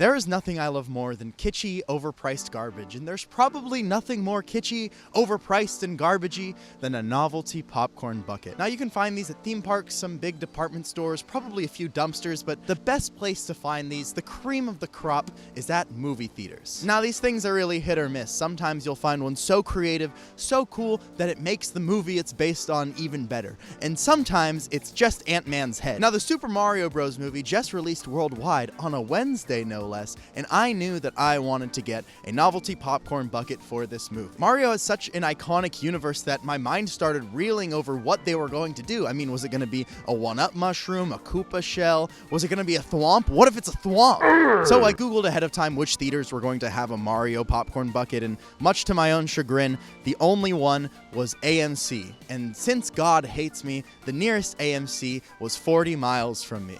There is nothing I love more than kitschy, overpriced garbage, and there's probably nothing more kitschy, overpriced, and garbagey than a novelty popcorn bucket. Now, you can find these at theme parks, some big department stores, probably a few dumpsters, but the best place to find these, the cream of the crop, is at movie theaters. Now, these things are really hit or miss. Sometimes you'll find one so creative, so cool, that it makes the movie it's based on even better. And sometimes it's just Ant-Man's head. Now, the Super Mario Bros. Movie just released worldwide on a Wednesday, no less, and I knew that I wanted to get a novelty popcorn bucket for this movie. Mario is such an iconic universe that my mind started reeling over what they were going to do. I mean, was it going to be a one-up mushroom, a Koopa shell? Was it going to be a thwomp? What if it's a thwomp? So I Googled ahead of time which theaters were going to have a Mario popcorn bucket, and much to my own chagrin, the only one was AMC. And since God hates me, the nearest AMC was 40 miles from me.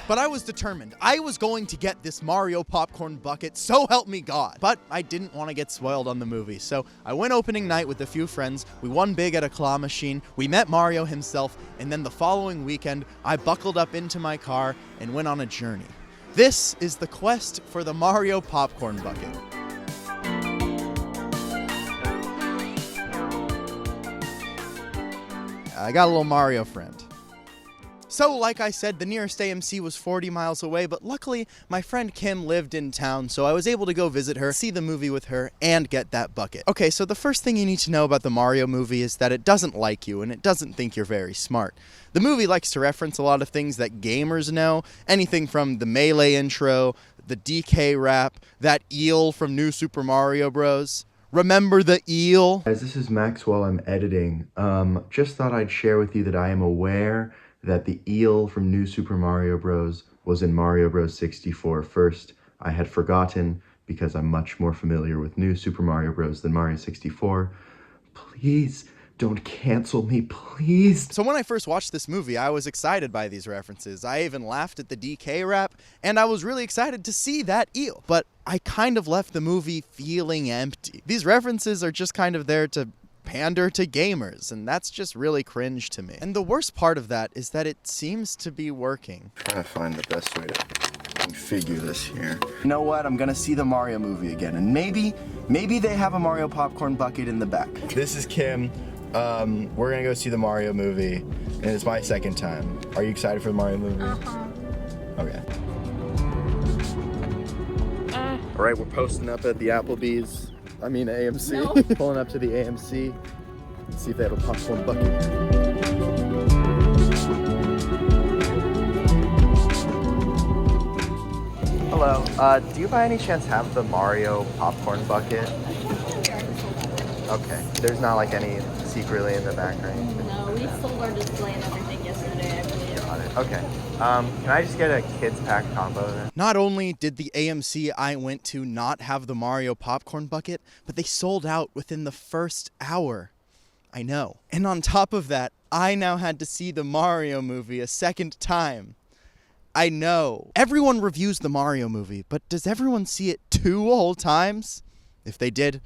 But I was determined. I was going to get this Mario popcorn bucket, so help me God. But I didn't want to get spoiled on the movie, so I went opening night with a few friends, we won big at a claw machine, we met Mario himself, and then the following weekend, I buckled up into my car and went on a journey. This is the quest for the Mario popcorn bucket. I got a little Mario friend. So, like I said, the nearest AMC was 40 miles away, but luckily, my friend Kim lived in town, so I was able to go visit her, see the movie with her, and get that bucket. Okay, so the first thing you need to know about the Mario movie is that it doesn't like you, and it doesn't think you're very smart. The movie likes to reference a lot of things that gamers know, anything from the Melee intro, the DK rap, that eel from New Super Mario Bros. Remember the eel? Guys, this is Max while I'm editing. Just thought I'd share with you that I am aware that the eel from New Super Mario Bros. Was in Mario Bros. 64 first. I had forgotten because I'm much more familiar with New Super Mario Bros. Than Mario 64. Please don't cancel me, please. So when I first watched this movie, I was excited by these references. I even laughed at the DK rap, and I was really excited to see that eel. But I kind of left the movie feeling empty. These references are just kind of there to pander to gamers, and that's just really cringe to me. And the worst part of that is that it seems to be working. Trying to find the best way to configure this here. You know what? I'm gonna see the Mario movie again, and maybe they have a Mario popcorn bucket in the back. This is Kim. We're gonna go see the Mario movie, and it's my second time. Are you excited for the Mario movie? Okay. All right, we're posting up at the AMC. No. Pulling up to the AMC. Let's see if they have a popcorn bucket. Hello. Do you by any chance have the Mario popcorn bucket? Okay. There's not like any secretly in the back or anything? No, we sold our display and everything yesterday, I believe. Got it. Okay. Can I just get a kids pack combo then? Not only did the AMC I went to not have the Mario popcorn bucket, but they sold out within the first hour. I know. And on top of that, I now had to see the Mario movie a second time. I know. Everyone reviews the Mario movie, but does everyone see it 2 whole times? If they did,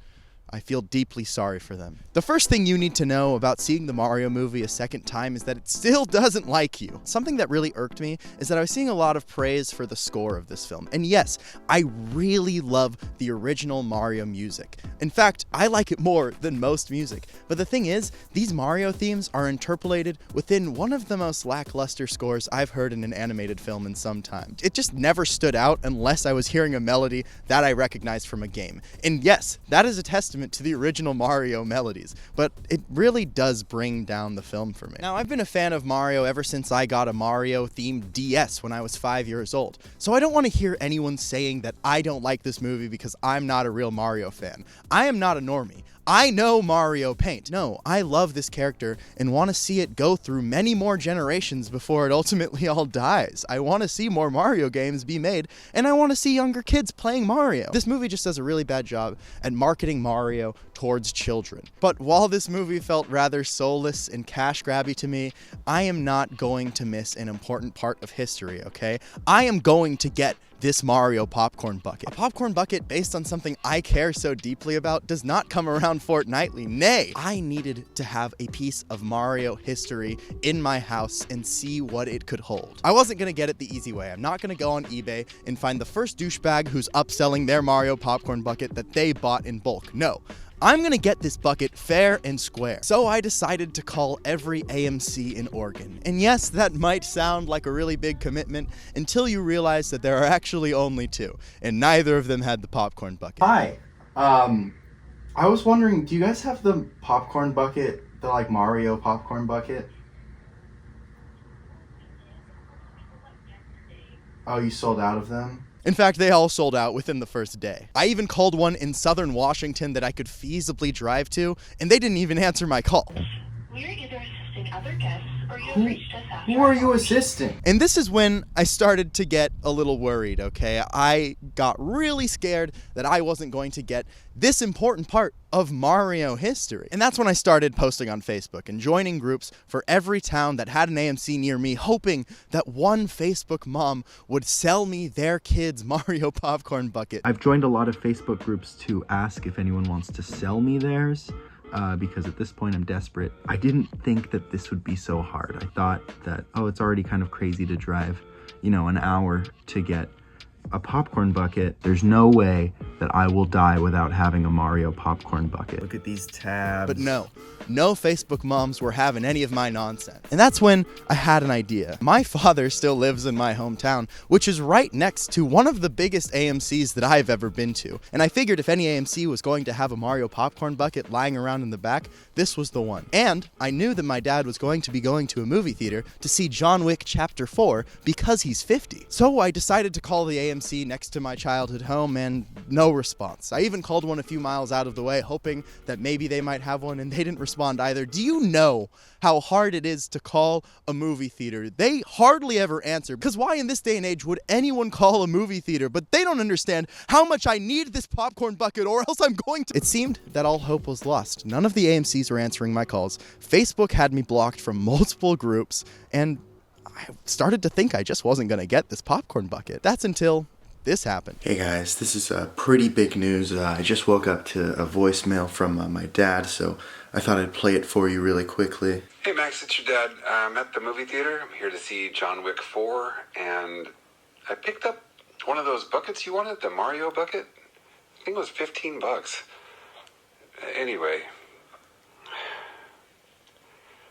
I feel deeply sorry for them. The first thing you need to know about seeing the Mario movie a second time is that it still doesn't like you. Something that really irked me is that I was seeing a lot of praise for the score of this film. And yes, I really love the original Mario music. In fact, I like it more than most music. But the thing is, these Mario themes are interpolated within one of the most lackluster scores I've heard in an animated film in some time. It just never stood out unless I was hearing a melody that I recognized from a game. And yes, that is a testament to the original Mario melodies, but it really does bring down the film for me. Now, I've been a fan of Mario ever since I got a Mario-themed DS when I was 5 years old, so I don't want to hear anyone saying that I don't like this movie because I'm not a real Mario fan. I am not a normie. I know Mario Paint. No, I love this character and want to see it go through many more generations before it ultimately all dies. I want to see more Mario games be made, and I want to see younger kids playing Mario. This movie just does a really bad job at marketing Mario towards children. But while this movie felt rather soulless and cash grabby to me, I am not going to miss an important part of history, okay? I am going to get this Mario popcorn bucket. A popcorn bucket based on something I care so deeply about does not come around fortnightly. Nay, I needed to have a piece of Mario history in my house and see what it could hold. I wasn't gonna get it the easy way. I'm not gonna go on eBay and find the first douchebag who's upselling their Mario popcorn bucket that they bought in bulk. No. I'm gonna get this bucket fair and square. So I decided to call every AMC in Oregon. And yes, that might sound like a really big commitment until you realize that there are actually only two, and neither of them had the popcorn bucket. Hi. I was wondering, do you guys have the popcorn bucket, the like Mario popcorn bucket? Oh, you sold out of them? In fact, they all sold out within the first day. I even called one in southern Washington that I could feasibly drive to, and they didn't even answer my call. We're either assisting other guests or you've reached us after. Who are you assisting? And this is when I started to get a little worried, okay? I got really scared that I wasn't going to get this important part of Mario history. And that's when I started posting on Facebook and joining groups for every town that had an AMC near me, hoping that one Facebook mom would sell me their kid's Mario popcorn bucket. I've joined a lot of Facebook groups to ask if anyone wants to sell me theirs. Because at this point I'm desperate. I didn't think that this would be so hard. I thought that, oh, it's already kind of crazy to drive, an hour to get a popcorn bucket. There's no way that I will die without having a Mario popcorn bucket. Look at these tabs. But no Facebook moms were having any of my nonsense. And that's when I had an idea. My father still lives in my hometown, which is right next to one of the biggest AMCs that I've ever been to. And I figured if any AMC was going to have a Mario popcorn bucket lying around in the back, this was the one. And I knew that my dad was going to be going to a movie theater to see John Wick Chapter 4 because he's 50. So I decided to call the AMC next to my childhood home, and no response. I even called one a few miles out of the way, hoping that maybe they might have one, and they didn't respond either. Do you know how hard it is to call a movie theater? They hardly ever answer, because why in this day and age would anyone call a movie theater? But they don't understand how much I need this popcorn bucket, or else I'm going to. It seemed that all hope was lost. None of the AMCs were answering my calls. Facebook had me blocked from multiple groups, and I started to think I just wasn't going to get this popcorn bucket. That's until this happened. Hey guys, this is pretty big news. I just woke up to a voicemail from my dad, so I thought I'd play it for you really quickly. Hey Max, it's your dad. I'm at the movie theater. I'm here to see John Wick 4, and I picked up one of those buckets you wanted, the Mario bucket. I think it was $15. Anyway,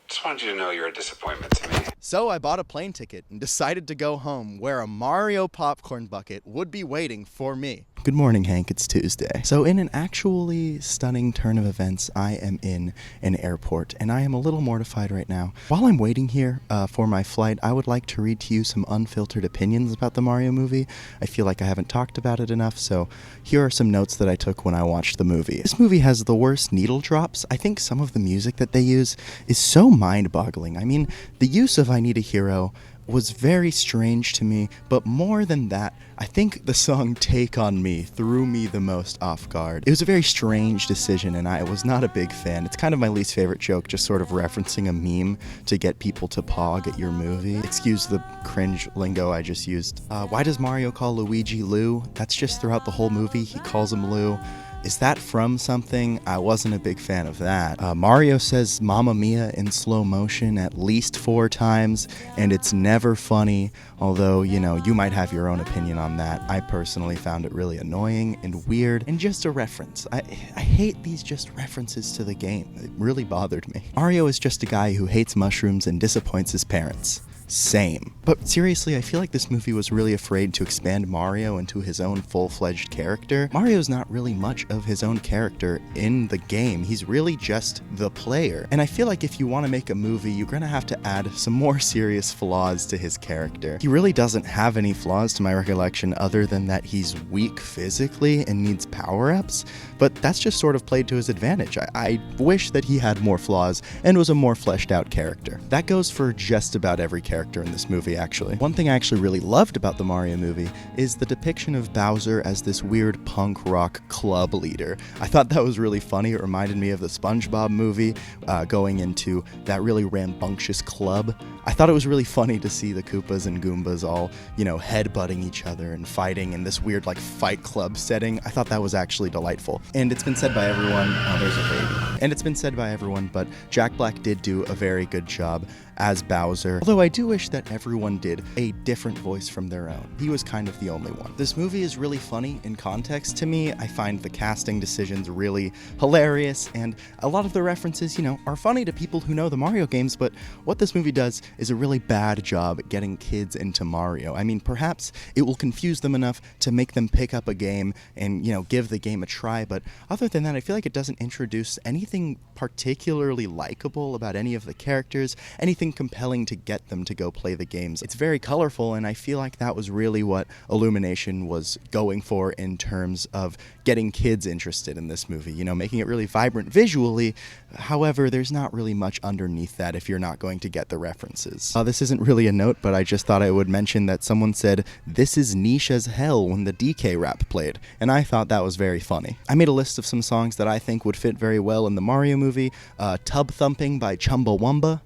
just wanted you to know you're a disappointment to me. So I bought a plane ticket and decided to go home where a Mario popcorn bucket would be waiting for me. Good morning, Hank. It's Tuesday. So in an actually stunning turn of events, I am in an airport, and I am a little mortified right now. While I'm waiting here for my flight, I would like to read to you some unfiltered opinions about the Mario movie. I feel like I haven't talked about it enough, so here are some notes that I took when I watched the movie. This movie has the worst needle drops. I think some of the music that they use is so mind-boggling. I mean, the use of I Need a Hero was very strange to me, but more than that, I think the song Take On Me threw me the most off guard. It was a very strange decision, and I was not a big fan. It's kind of my least favorite joke, just sort of referencing a meme to get people to pog at your movie. Excuse the cringe lingo I just used. Why does Mario call Luigi Lou? That's just throughout the whole movie, he calls him Lou. Is that from something? I wasn't a big fan of that. Mario says Mamma Mia in slow motion at least 4 times, and it's never funny, although, you might have your own opinion on that. I personally found it really annoying and weird, and just a reference. I hate these just references to the game. It really bothered me. Mario is just a guy who hates mushrooms and disappoints his parents. Same. But seriously, I feel like this movie was really afraid to expand Mario into his own full-fledged character. Mario's not really much of his own character in the game. He's really just the player. And I feel like if you want to make a movie, you're gonna have to add some more serious flaws to his character. He really doesn't have any flaws to my recollection other than that he's weak physically and needs power-ups, but that's just sort of played to his advantage. I wish that he had more flaws and was a more fleshed out character. That goes for just about every character in this movie, actually. One thing I actually really loved about the Mario movie is the depiction of Bowser as this weird punk rock club leader. I thought that was really funny. It reminded me of the SpongeBob movie, going into that really rambunctious club. I thought it was really funny to see the Koopas and Goombas all, headbutting each other and fighting in this weird, Fight Club setting. I thought that was actually delightful. And it's been said by everyone, there's a baby. And it's been said by everyone, but Jack Black did do a very good job as Bowser. Although I do wish that everyone did a different voice from their own. He was kind of the only one. This movie is really funny in context to me. I find the casting decisions really hilarious, and a lot of the references, are funny to people who know the Mario games, but what this movie does is a really bad job at getting kids into Mario. I mean, perhaps it will confuse them enough to make them pick up a game and, give the game a try, but other than that, I feel like it doesn't introduce anything particularly likable about any of the characters, anything compelling to get them to go play the games. It's very colorful, and I feel like that was really what Illumination was going for in terms of getting kids interested in this movie, making it really vibrant visually. However, there's not really much underneath that if you're not going to get the references. This isn't really a note, but I just thought I would mention that someone said, "This is niche as hell" when the DK rap played, and I thought that was very funny. I made a list of some songs that I think would fit very well in the Mario movie. Tub Thumping by Chumbawamba.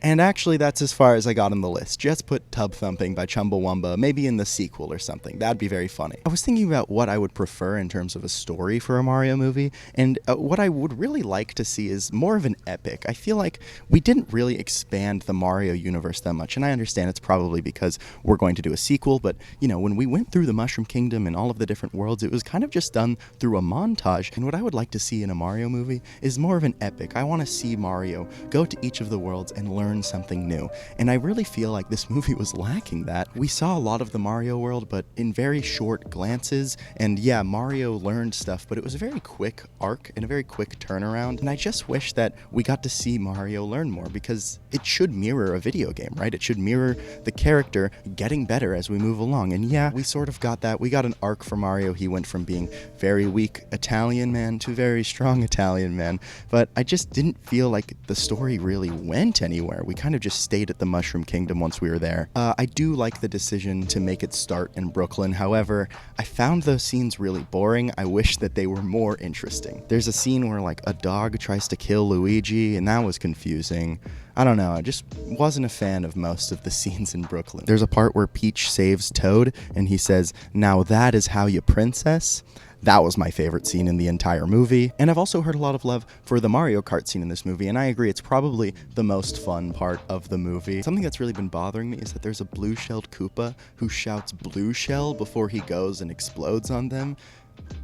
And actually, that's as far as I got on the list. Just put Tub Thumping by Chumbawamba, maybe in the sequel or something. That'd be very funny. I was thinking about what I would prefer in terms of a story for a Mario movie, and what I would really like to see is more of an epic. I feel like we didn't really expand the Mario universe that much, and I understand it's probably because we're going to do a sequel, but, when we went through the Mushroom Kingdom and all of the different worlds, it was kind of just done through a montage, and what I would like to see in a Mario movie is more of an epic. I want to see Mario go to each of the worlds and learn something new, and I really feel like this movie was lacking that. We saw a lot of the Mario world, but in very short glances, and yeah, Mario learned stuff, but it was a very quick arc and a very quick turnaround, and I just wish that we got to see Mario learn more, because it should mirror a video game, right? It should mirror the character getting better as we move along, and yeah, we sort of got that. We got an arc for Mario. He went from being very weak Italian man to very strong Italian man, but I just didn't feel like the story really went anywhere. We kind of just stayed at the Mushroom Kingdom once we were there. I do like the decision to make it start in Brooklyn. However, I found those scenes really boring. I wish that they were more interesting. There's a scene where a dog tries to kill Luigi, and that was confusing. I don't know, I just wasn't a fan of most of the scenes in Brooklyn. There's a part where Peach saves Toad, and he says, "Now that is how you princess." That was my favorite scene in the entire movie. And I've also heard a lot of love for the Mario Kart scene in this movie, and I agree, it's probably the most fun part of the movie. Something that's really been bothering me is that there's a blue-shelled Koopa who shouts "blue shell" before he goes and explodes on them.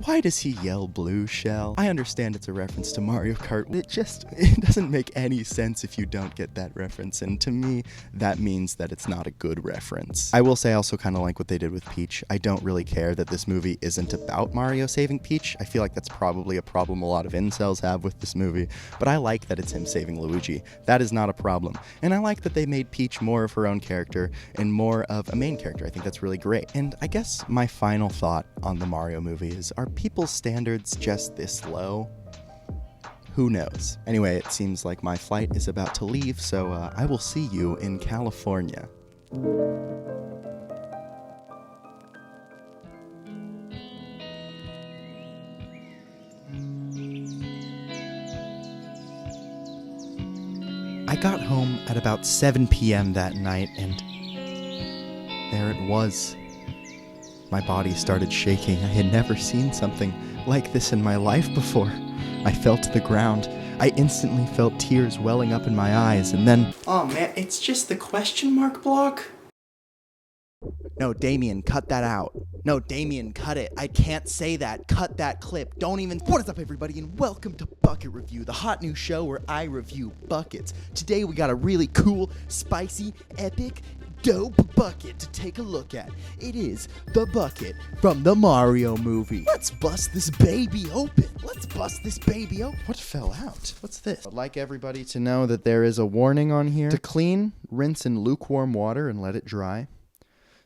Why does he yell "blue shell"? I understand it's a reference to Mario Kart. It doesn't make any sense if you don't get that reference, and to me, that means that it's not a good reference. I will say I also kind of like what they did with Peach. I don't really care that this movie isn't about Mario saving Peach. I feel like that's probably a problem a lot of incels have with this movie, but I like that it's him saving Luigi. That is not a problem. And I like that they made Peach more of her own character and more of a main character. I think that's really great. And I guess my final thought on the Mario movie is, are people's standards just this low? Who knows? Anyway, it seems like my flight is about to leave, so I will see you in California. I got home at about 7 p.m. that night, and there it was. My body started shaking. I had never seen something like this in my life before. I fell to the ground. I instantly felt tears welling up in my eyes, and then... Oh man, it's just the question mark block? No, Damien, cut that out. No, Damien, cut it. I can't say that. Cut that clip. Don't even... What is up, everybody, and welcome to Bucket Review, the hot new show where I review buckets. Today we got a really cool, spicy, epic, dope bucket to take a look at. It is the bucket from the Mario movie. Let's bust this baby open. What fell out? What's this? I'd like everybody to know that there is a warning on here. To clean, rinse in lukewarm water and let it dry.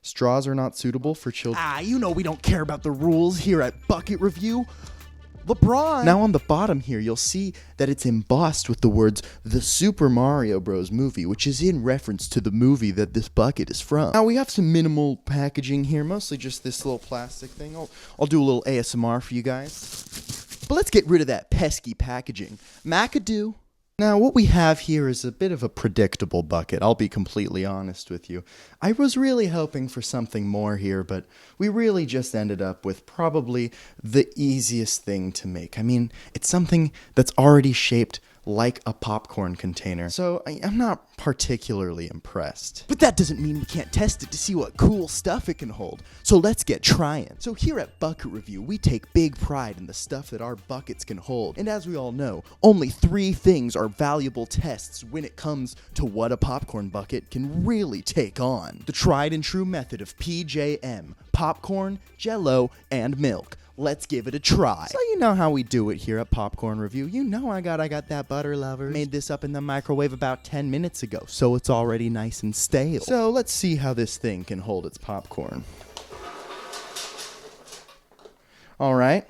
Straws are not suitable for children. You know we don't care about the rules here at Bucket Review. LeBron! Now on the bottom here, you'll see that it's embossed with the words, "The Super Mario Bros. Movie," which is in reference to the movie that this bucket is from. Now we have some minimal packaging here, mostly just this little plastic thing. I'll do a little ASMR for you guys. But let's get rid of that pesky packaging. McAdoo, Now, what we have here is a bit of a predictable bucket, I'll be completely honest with you. I was really hoping for something more here, but we really just ended up with probably the easiest thing to make. I mean, it's something that's already shaped like a popcorn container, so I'm not particularly impressed. But that doesn't mean we can't test it to see what cool stuff it can hold, so let's get trying. So here at Bucket Review, we take big pride in the stuff that our buckets can hold, and as we all know, only 3 things are valuable tests when it comes to what a popcorn bucket can really take on. The tried and true method of PJM, popcorn, jello, and milk. Let's give it a try. So you know how we do it here at Popcorn Review. You know I got that butter lovers. Made this up in the microwave about 10 minutes ago, so it's already nice and stale. So let's see how this thing can hold its popcorn. All right.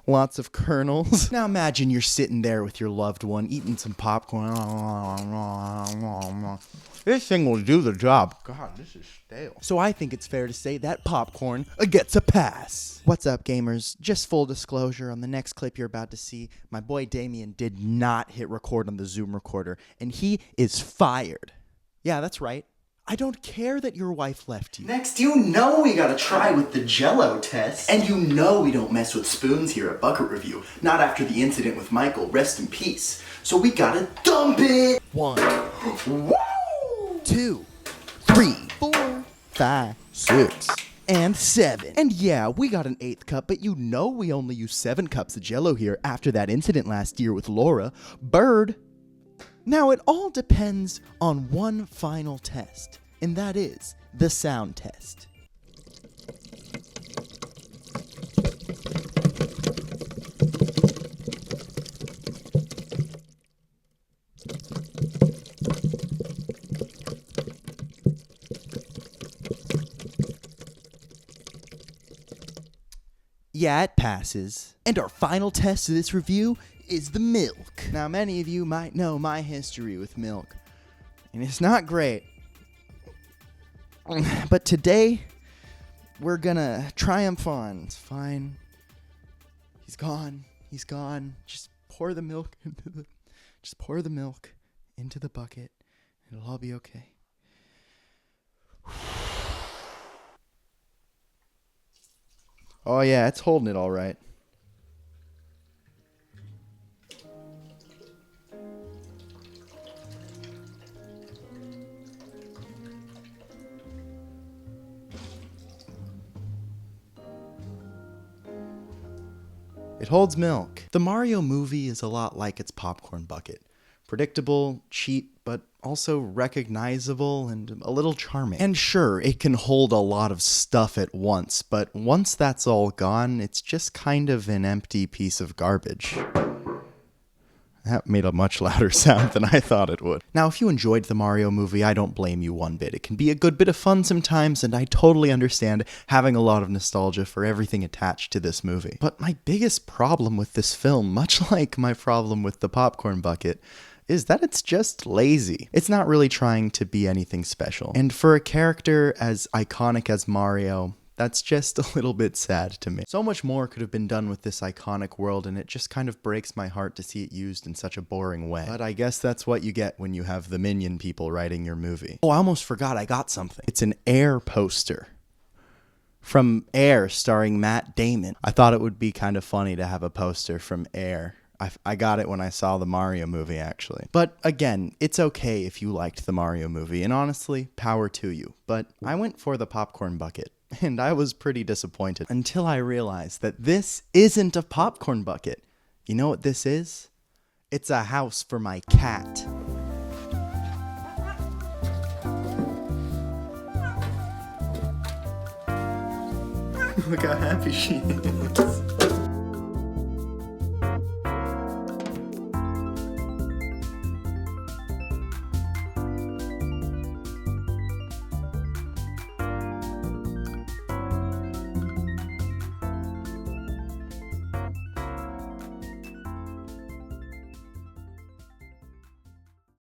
Lots of kernels. Now imagine you're sitting there with your loved one, eating some popcorn. This thing will do the job. God, this is stale. So I think it's fair to say that popcorn gets a pass. What's up, gamers? Just full disclosure, on the next clip you're about to see, my boy Damien did not hit record on the Zoom recorder, and he is fired. Yeah, that's right. I don't care that your wife left you. Next, you know we gotta try with the jello test. And you know we don't mess with spoons here at Bucket Review. Not after the incident with Michael, rest in peace. So we gotta dump it! 1, woo! 2, 3, 4, 5, 6, and 7. And yeah, we got an 8th cup, but you know we only used 7 cups of jello here after that incident last year with Laura. Bird. Now, it all depends on one final test, and that is the sound test. Yeah, it passes. And our final test of this review is the milk. Now, many of you might know my history with milk, and it's not great. But today, we're gonna triumph on. It's fine. He's gone. He's gone. Just pour the milk into the bucket. It'll all be okay. Oh yeah, it's holding it all right. It holds milk. The Mario movie is a lot like its popcorn bucket. Predictable, cheap, but also recognizable and a little charming. And sure, it can hold a lot of stuff at once, but once that's all gone, it's just kind of an empty piece of garbage. That made a much louder sound than I thought it would. Now, if you enjoyed the Mario movie, I don't blame you one bit. It can be a good bit of fun sometimes, and I totally understand having a lot of nostalgia for everything attached to this movie. But my biggest problem with this film, much like my problem with the popcorn bucket, is that it's just lazy. It's not really trying to be anything special. And for a character as iconic as Mario, that's just a little bit sad to me. So much more could have been done with this iconic world, and it just kind of breaks my heart to see it used in such a boring way. But I guess that's what you get when you have the Minion people writing your movie. Oh, I almost forgot I got something. It's an Air poster. From Air, starring Matt Damon. I thought it would be kind of funny to have a poster from Air. I got it when I saw the Mario movie, actually. But again, it's okay if you liked the Mario movie, and honestly, power to you. But I went for the popcorn bucket, and I was pretty disappointed until I realized that this isn't a popcorn bucket. You know what this is? It's a house for my cat. Look how happy she is.